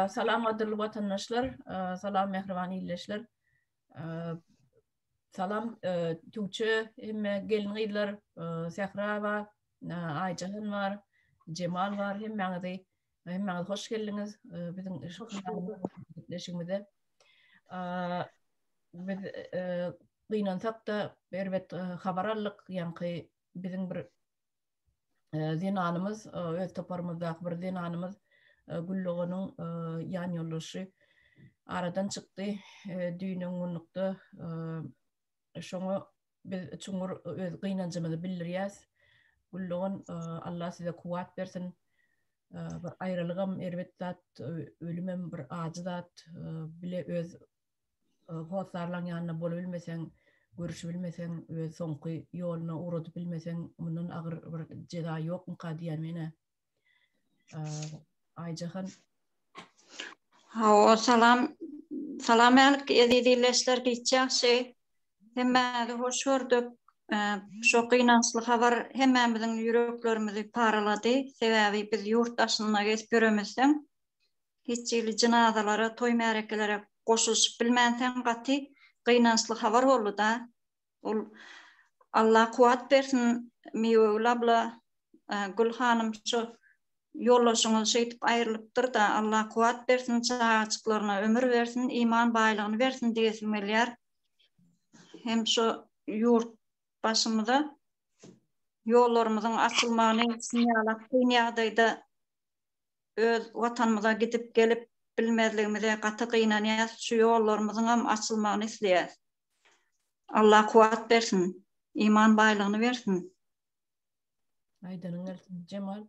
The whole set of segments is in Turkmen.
Salam adırlı vatandaşlar, salam mehriban iyleşler. Salam Tuğçe, hem gelin iyler, Sehra var, Aycahan var, Cemal var, hem hoş geldiniz. Bizim işimizde. Biz kıynansak da berbet habarallık, yani bizim bir zinanımız, öz toparımızda bir zinanımız, Gülloğan'ın yan yoldaşı aradan çıktı, düğünün unuttu. Şonu biz çungur öz kıynancımızı biliriz. Gülloğan Allah size kuvvet versin. Bir ayrılığım erbet zat, ölümüm bir acı zat, bile öz hosarlan yanına bolu bilmesen, görüşü bilmesen, öz sonku yoluna uğradı bilmesen, bunun ağır bir ceza yok mu kadiyen mene? Aycahan. O salam edilesler geçecek. Hemen hoş gördük. Çok inançlı haber hemen bizim yüreklerimizi paraladı. Sebebi biz yurttaşına göremezsen hiç yıl cenazalara, toy merekelere koşuş bilmenten katı inançlı haber oldu da. Allah kuvvet versin. Mevla Gül Hanım şu yollaşığını şeytip ayrılıptır da Allah kuvvet versin, çağaçıklarına ömür versin, iman baylığını versin diyesimler. Hem şu yurt başımıza yollarımızın açılmağını sinyalak dünyadaydı öz vatanımıza gidip gelip bilmezliğimize katı kıynanıyız. Şu yollarımızın hem açılmağını isteyiz. Allah kuvvet versin, iman baylığını versin. Aydanın elsin Cemal.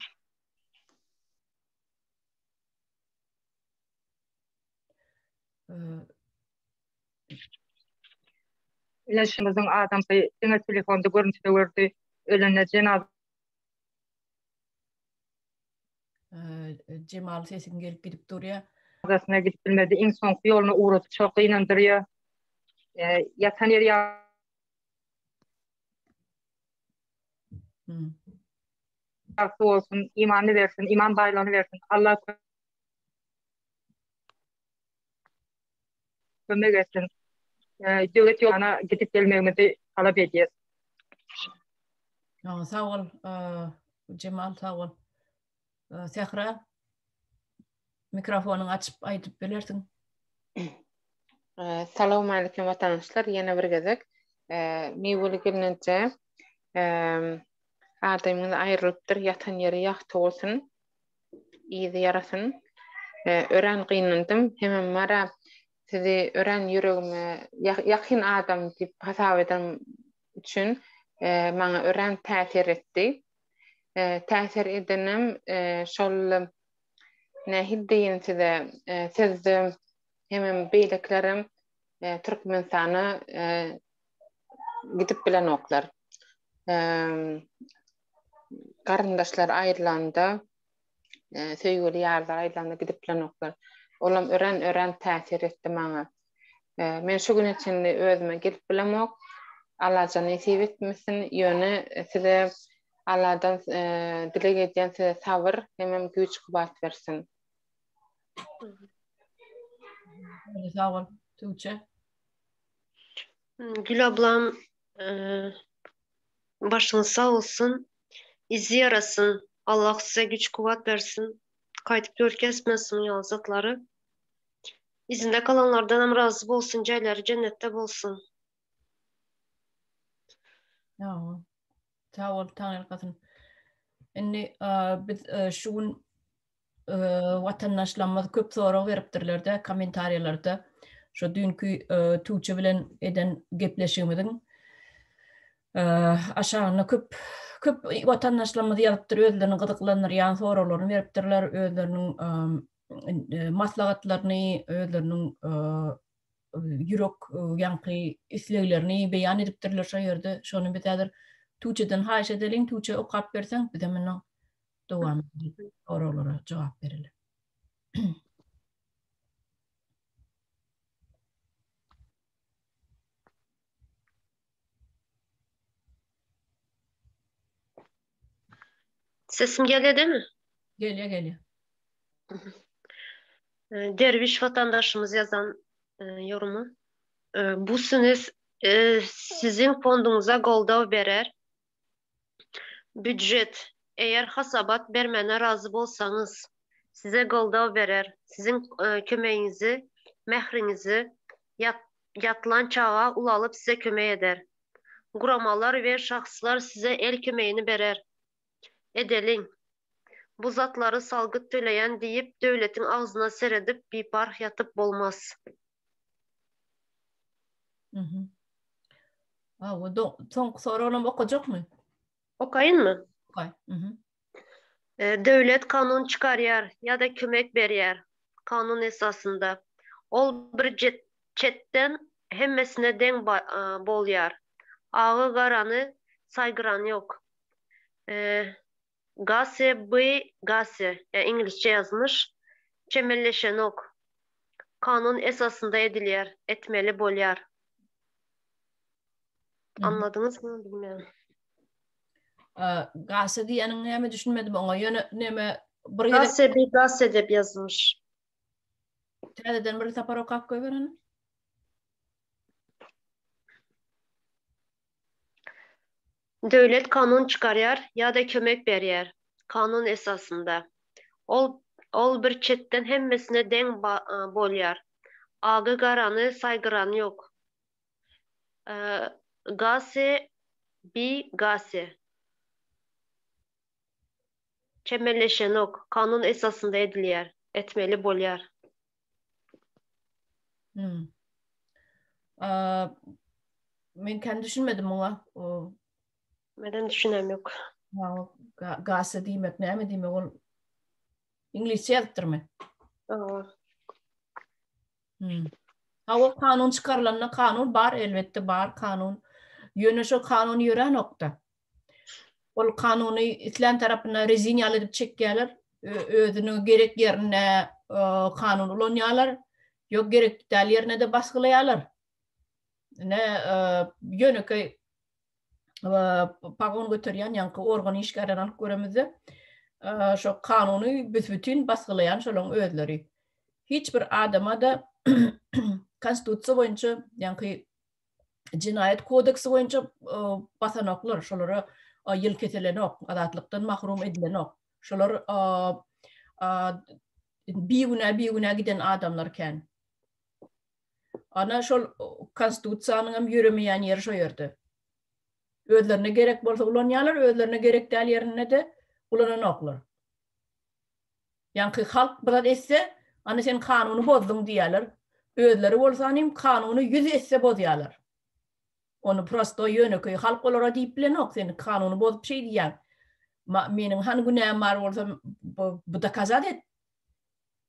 İlaçımızın adamı yine telefonda görüntüde gördü. Ölene cenaze. Cemal sesin gelip gidip duruyor. Cenazasına gidip bilmedi. En son yoluna uğradı. Çok inandırıyor. Yatan yer yaksı olsun. İmanı versin. İman baylığını versin. Allah kömek etsin. Devlet yoluna gidip gelmemizi talep ediyoruz. Sağ ol Cemal, sağ ol. Sehra, mikrofonunu açıp aytıp belirsin. Selamun aleyküm vatandaşlar. Yine bir gezek. Mevuli gelince adamın ayrılıptır. Yatan yeri yaktı olsun. İyi de yarasın. Ören kıynandım. Hemen mara sizi ören yüreğime yakın adam deyip hasab eden için bana ören tesir etti. Tesir edenim şol ne hiddeyin size sezdim. Hemen beyliklerim Türkmenistan'a gidip bilen oklar. Karındaşlar ayrılanda, söygülü yarlar ayrılanda gidip bilen oklar. Olam ören tesir etti bana. Men şu gün içinde özüme gelip bilen ok. Allah'ca nasip etmesin. Yönü size Allah'dan dile getiren size sabır, hemen güç kuvvet versin. Sağ ol Tuğçe. Gül ablam başınız sağ olsun. İzi yarasın. Allah size güç kuvvet versin. Kayıtıp dört kesmesin yazıkları. İzinde kalanlardan hem razı olsun. Ceyleri cennette olsun. Sağ ol Tanrı kadın. Inni biz şu gün vatandaşlarımız köp soru veripdirler de komentaryalarda. Şu dünkü Tuğçe bilen eden gepleşimizin aşağına köp vatandaşlarımız yazıptır, özlerinin gıdıklanır sorularını veripdirler, özlerinin maslahatlarını, özlerinin yürek yankı isleglerini beyan edipdirler şu yerde. Şonu bitadır. Tuğçe'den haş edelim, Tuğçe okap versen bir de bana devam sorulara cevap verelim. Sesim geliyor değil mi? Geliyor. Derviş vatandaşımız yazan yorumu. Bu sünüz sizin fondunuza goldav berer. Büdjet, eğer hasabat vermene razı bolsanız size goldav berer. Sizin kömeğinizi, mehrinizi yatılan çağa ulalıp size kömeği eder. Guramalar ve şahslar size el kömeğini berer. Edelin, bu zatları salgıt töleyen deyip devletin ağzına seredip bir par yatıp bolmaz. Son soru okuyacak mı? Okuyayım mı? Okay. Devlet kanun çıkarıyar ya da kömek beriyar. Kanun esasında. Ol bir çetten hemmesine den bolyar. Ağı garanı saygıran yok. Gase gase İngilizce yazmış. Çemelleşen ok. Kanun esasında ediliyar. Etmeli bolyar. Anladınız mı bilmiyorum. Gase diyenin neme düşünmedim ona. Yine neme Gase de yazmış. Tədədən bir tapar o kap koyverin. Devlet kanun çıkarıyar ya da kömek beriyar. Kanun esasında. Ol bir çetten hemmesine den bolyar. Ağı garanı saygıranı yok. Gase gase. Çemelleşen ok. Kanun esasında ediliyar. Etmeli bolyar. Ben kendi düşünmedim ona. Neden düşünem yok. Gase demek ne mi demek o İngilizce yazıktır mı? O kanun çıkarılanına kanun var, elbette var kanun. Yönüşü kanun yören nokta. O kanunu İslam tarafına rezinyal edip çekkiyalar. Özünün gerek yerine kanun ulanyalar. Yok gerek del yerine de baskılayalar. Ne yönükü pagon götürüyen yankı organ işgaren alıp göremizde şu kanunu bütün baskılayan şolun özleri. Hiçbir adama da konstitusiya boyunca yankı cinayet kodeksi boyunca basanoklar şoları yıl ketelenok, adatlıktan mahrum edilenok. Şolar bir güne giden adamlarken. Ana şol konstitusiyanın yürümeyen yeri şu yerde. Özlerine gerek bolsa ulanyalar, özlerine gerek değil yerine de ulananoklar. Yani halk biraz etse, ana sen kanunu bozdun diyorlar. Özleri bolsa anim kanunu yüz etse bozuyorlar. Onu prosto yönü halk olara deyip bilenok, sen kanunu bozup şey diyor. Menin han günahım var olsa bu da kazat et.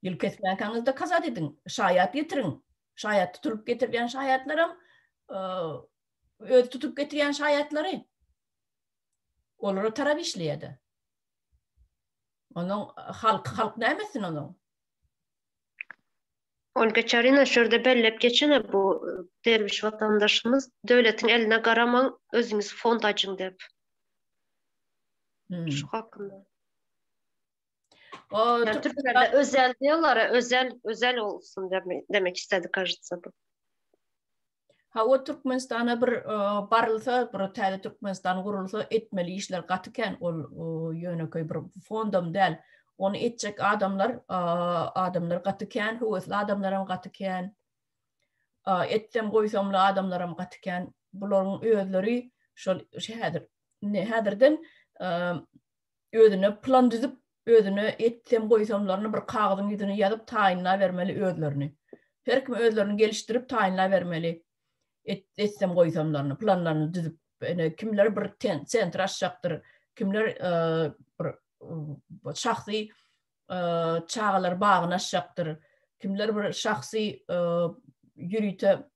Yıl kesmeyen kanınız da kazat edin. Şayat getirin. Şayat tutup getiren şayatlarım tutup getiren şayatları onları taraf işleyedi. Onun halk ne emesin onun? Olga Çarina şurada bellep geçene bu derviş vatandaşımız devletin eline karaman özünüz fond açın dep. Şu hakkında. Yani Türklerde özel diyorlar, özel olsun demek istedi karşıtsa bu. O Türkmenistan'a bir barılsa, bir tane Türkmenistan kurulsa etmeli işler katıken o yönü bir fondum del. Onu edecek adamlar katıken, huvvetli adamlarım katıken, etsem koysamlı adamlarım katıken, bunların özleri nehadirden özüne plan düzüp, özüne etsem koysamlarını bir kağıdın yüzüne yazıp tayinler vermeli özlerini. Her kim özlerini geliştirip tayinler vermeli. Etsem koysamlarını, planlarını düzüp, kimler bir sentr açacaktır, kimler bir şahsi çağlar bağını açacaktır, kimler bir şahsi yürüyte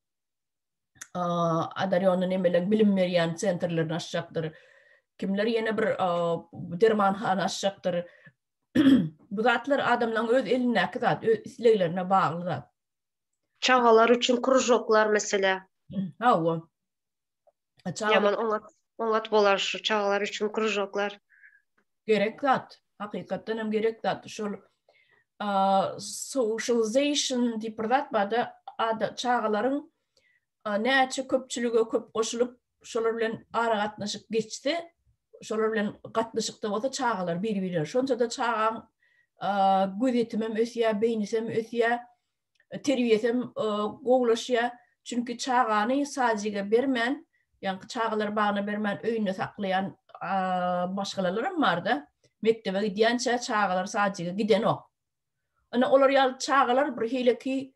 adaryonun emeler bilim veren sentrlerini açacaktır, kimler yine bir dermanhane açacaktır. Bu zatlar adamların öz eline kadar, öz isteklerine bağlı da. Çağalar için krujoklar mesela. O. Yaman onlat bolar şu çağalar için krujoklar. Gerek zat. Hakikaten hem gerek dat şol socialization diperdat bada ada çağaların näçe köpçülüge köp goşulup şolar bilen ara gatnaşyp geçti. Şolar bilen gatnaşykda bolsa çağalar bir-biri. Şonça da çağan gözetimem ösýä, beynisem ösýä, terbiyesem gowlaşýa. Çünki çağany sajiga bermän, ýa-ni çağalar bagna bermän öýüne saklayan başgalalarım barda. Mektebe gidýänçe çağalar sajiga giden ok. Ana olar ýaly çağalar bir hileki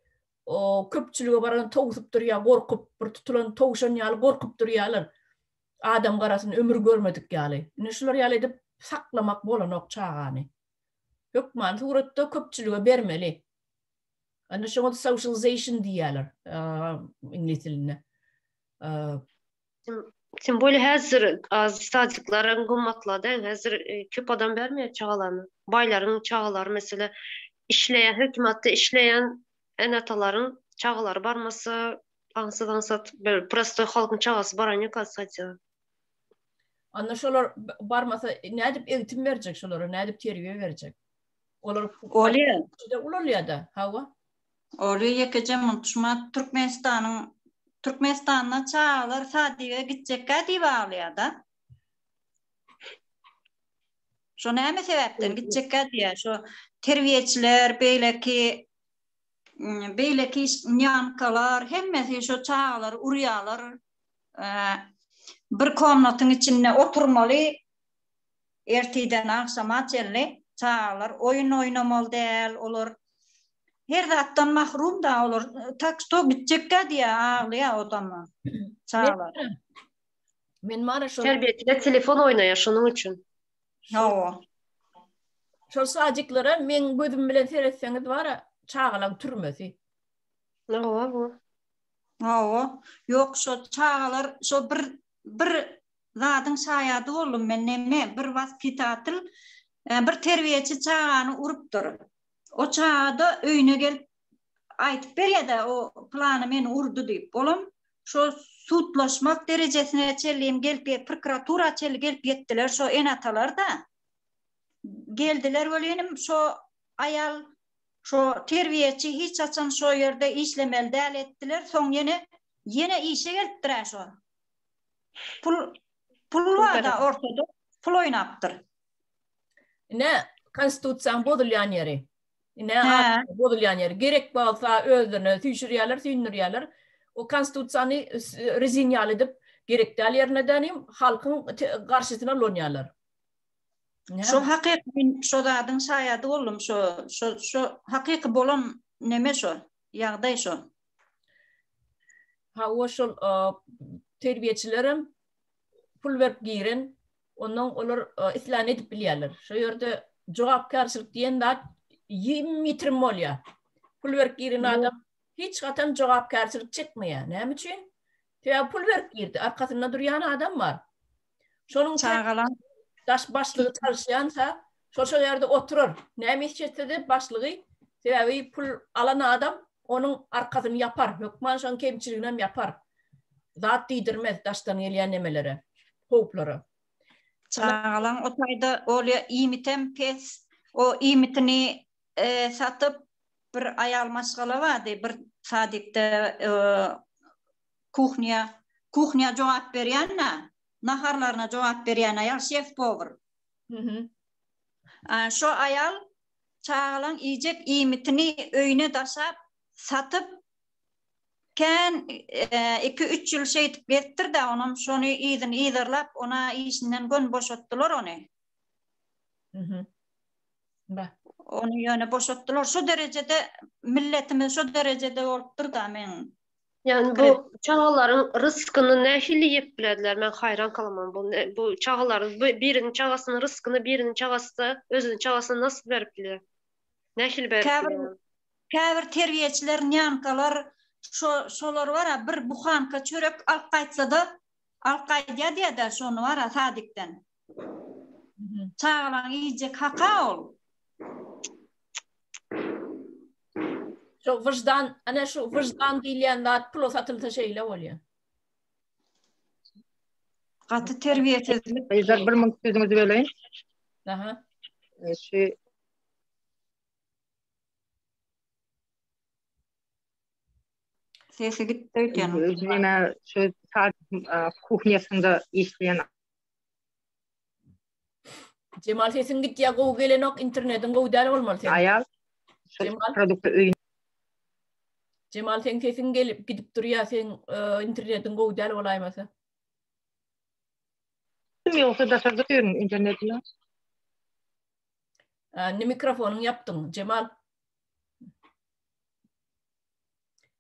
köpçülüge baran togusup durýar, gorkup bir tutulan toguşan ýaly gorkup durýarlar. Adam garasyny ömür görmedik ýaly. Ine şular ýaly edip saklamak bolan ok çağany. Hökman suratda köpçülüge bermeli. Ana şoňa socialization diýerler ingliz diline. Sen böyle hazır az sadıkların gummatladan hazır köp adam vermiyor çağalarını. Bayların çağaları mesela işleyen hükümetde işleyen enataların çağaları barmasa ansıdan sat böyle prosto halkın çağası baranya kalsaydı. Ana şolar barmasa nädip eğitim verecek şolara, nädip terbiye verecek. Olar Olýar da, hawa. Olýar ýekece muntuşma Türkmenistan'a çağalar sadyga gitjekkä diýip alýar da. Şo näme sebäpden gitjekkä diýär? Şo terbiýeçiler, beýleki nyankalar, hemmesi şo çağalar urýarlar. Bir komnatyň içinde oturmaly, ertiden akşama çelli çağalar oyun oynamaly däl, olar her zatdan mahrum da olur. Taksto gitjekkä diye ağlaya odama. Çağlar. Men mara şol Terbiyeciler telefon oynaýar şonuň üçin. Hawa. şol sajyklara men gözüm bilen seretseňiz bara çağalan türmesi. Hawa bu. Hawa. Yok şo çağlar şo bir zadyň şaýady boldum men näme bir wagt tatyl bir terbiýeçi çağany urupdyr. O çağda öýüne gelip aýtyp berýär-de o plany meni urdu diýip bolam. Şo sutlaşmak derejesine çellim gelip prokuratura çel gelip ýetdiler şo enatalar da. Geldiler bolenim şo ayal şo terbiýeçi hiç açan şo ýerde işlemeli däl etdiler. Soň ýene işe gelipdir şo. Pul var da ortada pul oýnapdyr. Ne konstitusiýa bozulýan ýeri. Ne bozulýan ýeri. Gerek bolsa özlerine süýşürýärler, süýnürýärler. O konstitusiýany rezinýal edip gerekdäl ýerine dänim halkyň garşysyna lonýarlar. Şo hakyky şo zadyň şaýady boldum şo hakyky bolan neme şo ýagdaý şo. Ha o şol terbiýeçilerim pul berip giren, ondan olar islan edip bilýärler. Şo ýerde jogapkarçylyk diýen zat ýitrim bolýar. Pul berip giren adam hiç gatan jogapkarçylyk çekmeýär. Näme üçin? Täze pul berip girdi, arkasynda durýan adam bar. Şonuň çağalan daş başlygy çalışýansa, şo ýerde oturur. Näme işetse başlygy, täze pul alan adam onun arkasyny yapar. Hökman şoň kemçiliginem yapar. Zat diýdirmez daşdan gelýän nemelere, howplara. Çağalan o taýda olýa imitem pes, o imitini satyp bir aýal maşgala bardy, bir sadykda kuchnia jogap berýän, naharlaryna jogap berýän aýal şef powar. Şo aýal çağalan iýjek imitini öýüne daşap satyp Ken 2-3 ýyl şeýtip getdir da onam şonu ýyzarlap ona işinden gön boşatdylar ony. Onu ýöne boşatdylar. Şu derejede milletimiz şu derejede bolupdyr da men. Yani bu çağaların rızkını nähili ýep bilediler. Men hayran kalamam bu çağaların birinin çağasynyň rızkını birinin çağasy da özüniň çağasyna nasıl berip biler? Nähili berip biler? Käbir terbiýeçiler nyankalar şolar wara bir buhanka çörek alyp gaýtsa da alyp gaýdýar diýär şonu wara sadykden. Çağalan iýjek haka ol. Şo vicdan, ana şu vicdan diýilýän zat pul satylsa şeýle bolýar. Gaty terbiýesizlik. Bir mink sözüňizi beleýin. Aha. şu Sesi gitti öýteni. neme şu kuhnyasında işleyen Cemal sesin git ya go gelenok internetin go dal olmalı sen. ayal Cemal. produktu öýün. Cemal sen sesin gelip gidip duruyor sen internetin go dal olaymasa. Yoksa da sardıkıyorum internetine. Ne mikrofonun yaptın Cemal?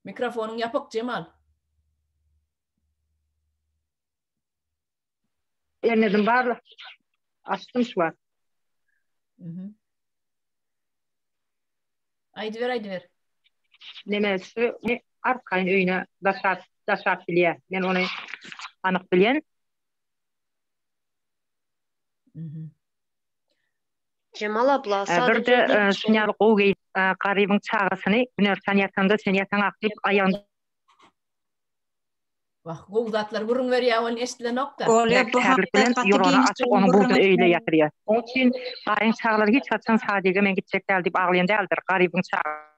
Mikrofonun yapık Cemal. Yernedim barlı. Açtım şu var. Aydı ver. Nemesi arkayın öýüne daşat bilýär. Men onu anyk bilýän. Cemal abla Bir sadece de sinyal gowy garybyň çağasyny günersen ýatanda sen ýatan aklyp aýan. Bak go zatlar burun veriyor onu eşitlen nokta. Olya bu hakda ýollara açyp onu burdan öýle ýatyrýar. Onun üçin garyň çağlar hiç açan sadege men gitjekler diýip aglayan däldir garybyň çağı.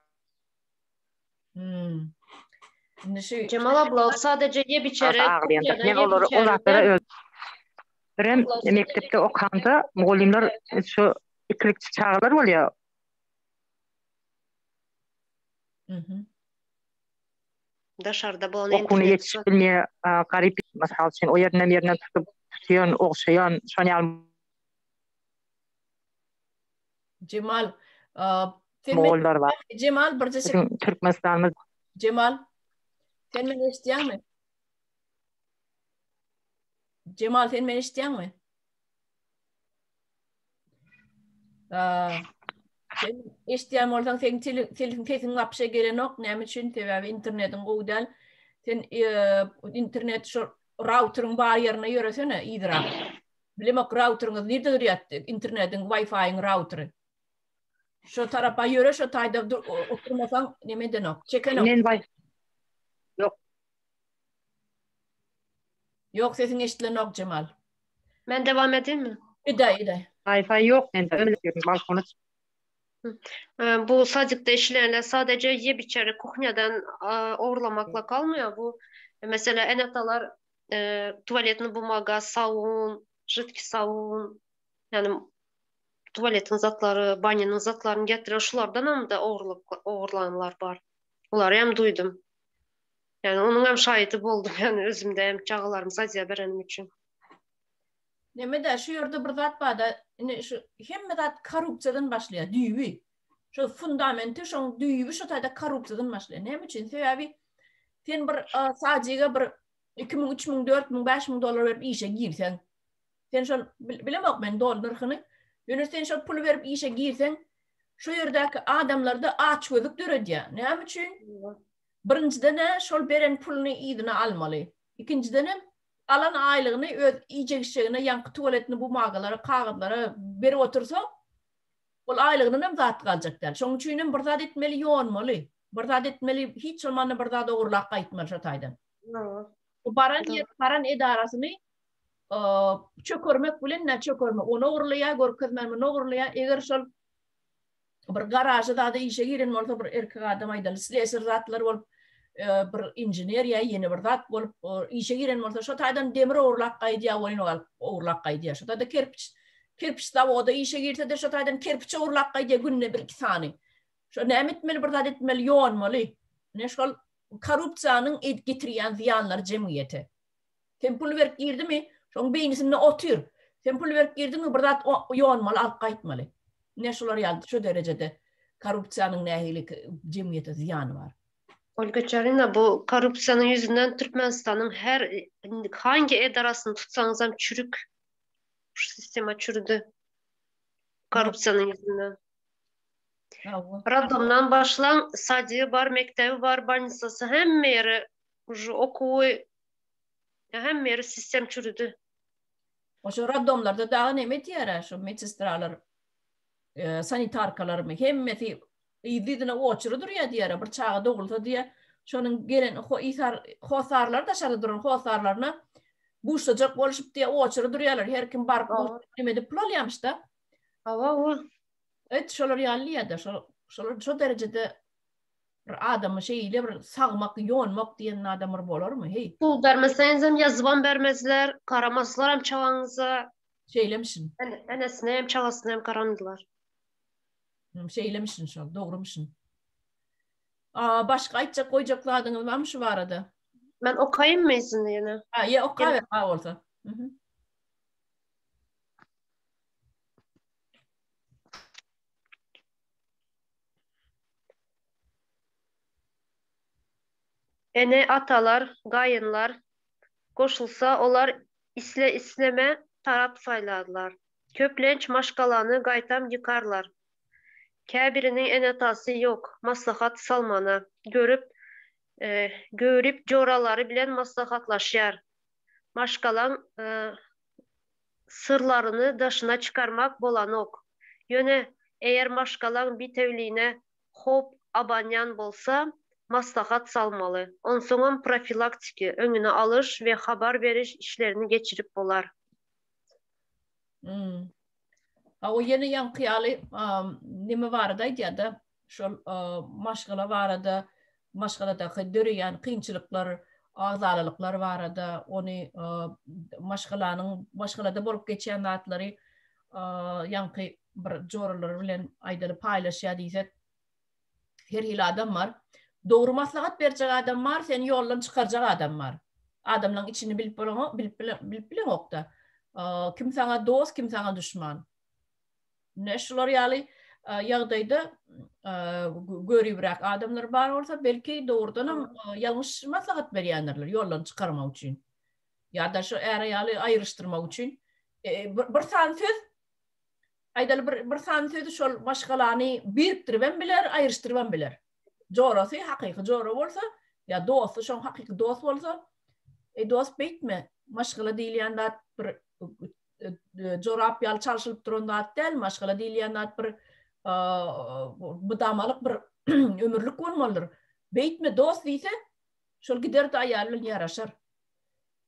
Cemal abla sadece yep içeri. Men olary o zatlara öldürüm. Mektepde okanda mugallimler şu ikilikçi çağlar bolýar. Dışarıda bolan Okuny yetişip bilmeýär, garyp masal üçin o ýerden tutup tutýan, okşaýan, şonu Cemal Moğollar var. Cemal bir Türkmenistan'da. Cemal sen beni isteýärmi? Cemal sen beni isteýärmi? Sen isteýän bolsaň sen telefon gapşa gelenok näme üçin sebäbi internetin gowdal sen internet şu routeryň bar ýerine ýöresene ýydyrak. Bilemek routeryňyz nerede durýar? Internetin Wi-Fi'ň routery. Şu tarafa yöre şu tayda oturmasan nemeden ok. Çeken ok. Yok. Yok sesin eşitlen ok Cemal. Ben devam edeyim mi? İde. Wi-Fi yok. Ben de öyle diyorum. Balkona Bu sacıkta işleyenler sadece yep içeri kuhnyadan uğurlamakla kalmıyor. Bu mesela enetalar tuvaletini bulmaga savun, jidki savun, yani tuvaletin zatları, banyanın zatlarını getiren şulardan hem de uğurlananlar var. Onları hem duydum. Yani onun hem şahidi oldum. Yani özümde hem çağılarım sadece berenim için. Nemede şu yerde bir zat bada hem zat korrupsiyadan başlıyor. Düýbi. Şu fundamenti şu düýbi şu taýda korrupsiyadan başlıyor. Näme üçin? Sebäbi sen bir sajiga bir 2000, 3000, 4000, 5000 dolar berip işe girsen. Sen şol bilemok men dolar narhyny. Ýöne sen şol pul berip işe girsen, şu ýerdäki adamlarda aç gözük döredýär. Näme üçin? Birinciden şol beren pulny ýydyna almaly. Ikinciden alan aylygyny öz ýeşegine ýanky tualetini bu magalara, kagydlara berip otursa, ol aylygyny hem zat galjak. Şoň üçin hem bir zat etmeli ýonmaly. Bir zat etmeli, hiç olmany bir zat ogurlak gaýtmaly şu taýdan. Bu baran edarasyny çökörmek bilen ne çökörmek. Onu ogurlaýar, görkezmän ogurlaýar. Eger şol bir garajda da işe giren bolsa bir erkek adam aýdaly, slesir zatlar bolup bir injinieriýa ýene bir zat bolup işe giren bolsa şu taýdan demir ogurlak gaýdýar, oyunu ogurlak gaýdýar. Şu taýda kerpiç zawoda işe girse-de şu taýdan kerpiç ogurlak gaýdýar günne 1-2 sany. Şu näme etmeli bir zat etmeli ýonmaly. Ne şol korrupsiýanyň getirýän ziýanlar jemgyýete. Sen pul berip girdimi? Şoň beýnisinde otur. Sen pul berip girdimi? Bir zat ýonmaly, alyp gaýtmaly. Ne şolar ýaldy şu derejede korrupsiýanyň nähili jemgyýete ziýany bar. Olga Çarina, bu korrupsiyanın yüzünden Türkmenistan'ın hangi edarasını tutsanız hem çürük, şu sistema çürüdü. Korrupsiyanın yüzünden. Radomdan başlan, sadiye var, mektebi var, banisası, hem meri okuy, hem meri sistem çürüdü. O şu radomlarda daha näme diýär, şu medsestralar, sanitarkalar mı, hemmeti ýdydına oçury durýar diýär, bir çağa dogulsa diýär, şonuň gelen hosarlar da şarda duran hosarlaryna guşlajak boluşyp diýär, oçury durýarlar, her kim baryp näme dip pul alýarmyş da. Awa. Evet, şolar ýaly ýa-da şolar şu derecede bir adamy şeýle bir sagmak, ýonmak diýen adamlar bolarmy? Hey, Pul bermeseniz hem yazıban vermezler, karamazlar hem çağınıza. şeylemişsin. Enesine hem çalasına hem karandılar. Şeylemişsin şol, dogrumışsın. Başka aýtjak goýjakladyňyz barmy şu barada? Ben okayım mı izinli yine? Ýa okaýar bolsa. Ene atalar, gayınlar koşulsa olar isleme tarap sayladılar. Köplenç maşkalanı gaytam yıkarlar. Käbirinin en atası yok. Maslahat salmana. Görüp coraları bilen maslahatlaşyar. Maşkalan sırlarını daşına çıkarmak bolanok. Yöne eğer maşkalan bir tevliğine hop abanyan bolsa maslahat salmalı. Onsoňam profilaktiki, öňüne alış ve habar beriş işlerini geçirip bolar. O yeni ýankyýaly nime barada ýa-da şol maşgala barada, maşgalada döreýän kynçylyklar, agzalylyklar barada, ony maşgalada bolup geçen zatlary ýanky bir joralar bilen aýdaly paýlaşýar diýsek, her hil adam bar. Dogry maslahat berjek adam bar, seni ýoldan çykarjak adam bar. Adamlaryň içini bilip bilen okda. Kim sana dost, kim sana düşman. Neşler ýaly ýagdaýda görýbrak adamlar bar bolsa, belki dogrudan ýalňyş maslahat berýändirler ýoldan çykarmak üçin. Ýa-da şu ära ýaly aýryşdyrmak üçin. Bir san söz aýdaly bir san sözi şol maşgalany birikdirben biler, aýryşdyrban biler. Jorasy hakyky jora bolsa, ýa dosty şoň hakyky dost bolsa, dost beýtme, maşgala diýilýän zat bir jorap ýaly çalşylyp duran zat däl, maşgala diýilýän zat bir budamalyk bir ömürlük bolmalydyr. Beýtme dost diýse, şol gider de aýal bilen ýaraşar.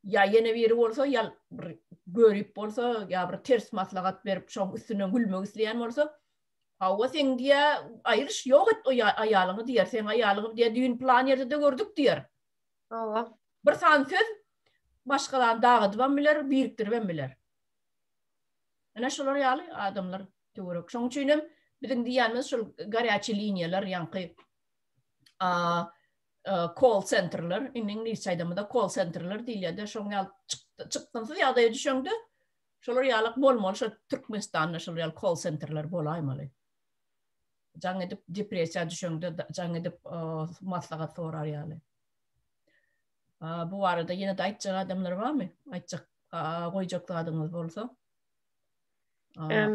Ya ýene biri bolsa, ýa bir görüp bolsa, ýa bir ters maslahat berip şoň üstüne gülmek isleýän bolsa, hawa sen diýe aýryş ýok et o aýalyňy diýer, sen aýalyňy diýe düýün plan ýerde de gördük diýer. Bir san söz başgalarny dağıdban biler, birikdirben biler. Ana şolar ýaly adamlar töwerek. Şoň üçin hem biziň diýänimiz şol garячий liniýalar, ýanky call centerler, İngilizce aýdamda call centerler diýilýär. Şoň ýaly çykdynsyz ýagdaýa düşeňde şolar ýaly bolmaly, şo Türkmenistanda şol ýaly call centerler bolaýmaly. Jaň edip depressiýa düşeňde jaň edip maslahat sorar ýaly. Bu arada yine de aýtjak adamlar barmy? Aýtjak goýjakladyňyz bolsa.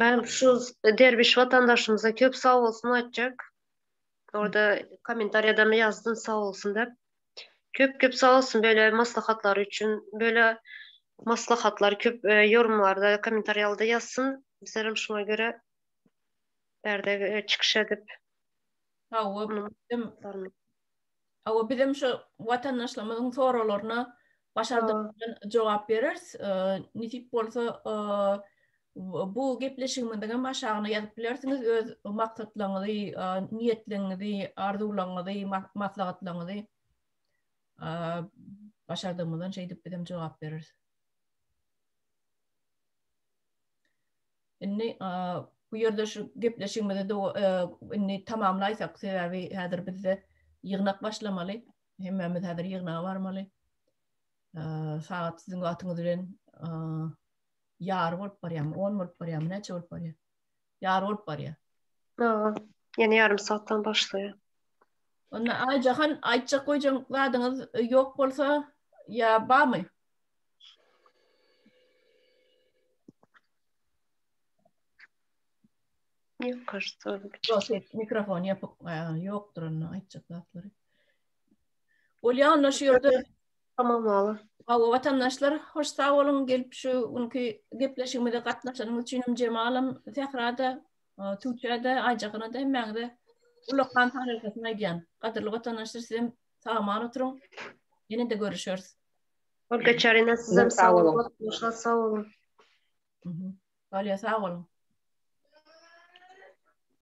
Ben şu derviş vatandaşımıza köp sağ olsun aýtjak. Orada komentariyada mı yazdın sağ olsun dep. Köp sağ olsun böyle maslahatlar için. Böyle maslahatlar köp yorumlarda, komentariyalda yazsın. Bizlerim şuna göre berde çıkış edip. Awa bizim şu vatandaşlarımızın sorularına başardığımızdan cevap veririz. Nitip bolsa bu gepleşigimizden başagyna ýazyp bilersiniz, öz maksatlaryňyzy, niýetleňizi, arzularyňyzy, maslahatlaryňyzy başardığımızdan şey dip bizim cevap veririz. Inni bu ýerde şu gepleşigimizde de inni tamamlaýsak, sebäbi häzir bizde ýygnak başlamaly. Hemmemiz häzir ýygnaga barmaly. Saat siziň watyňyz bilen ýar bolup barýam, 10 bolup barýam, neçe bolup barýar? Ýar bolup barýar. Yani yarım saattan başlıyor. Onda aýjahan aýtjak goýjakladyňyz ýok bolsa ýa barmy? Yok kaçtı. Mikrofon ýokdur onda aýtjaklatlary. Olýan şu ýerde Tamamlaly. Vatandaşlar hoş sağ olun, gelip şu ünki gepleşigimizde gatnaşanyňyz üçin Jemalam Sehrada Tuğçe'de aýjagyna da hemmäňde ulakdan taýyrysyna aýdýan. Gadyrly vatandaşlar sizem saman oturun. Ýene de görüşýäris. Olga Çarina sizem sağ olun. Sağ olun. Sağ olun.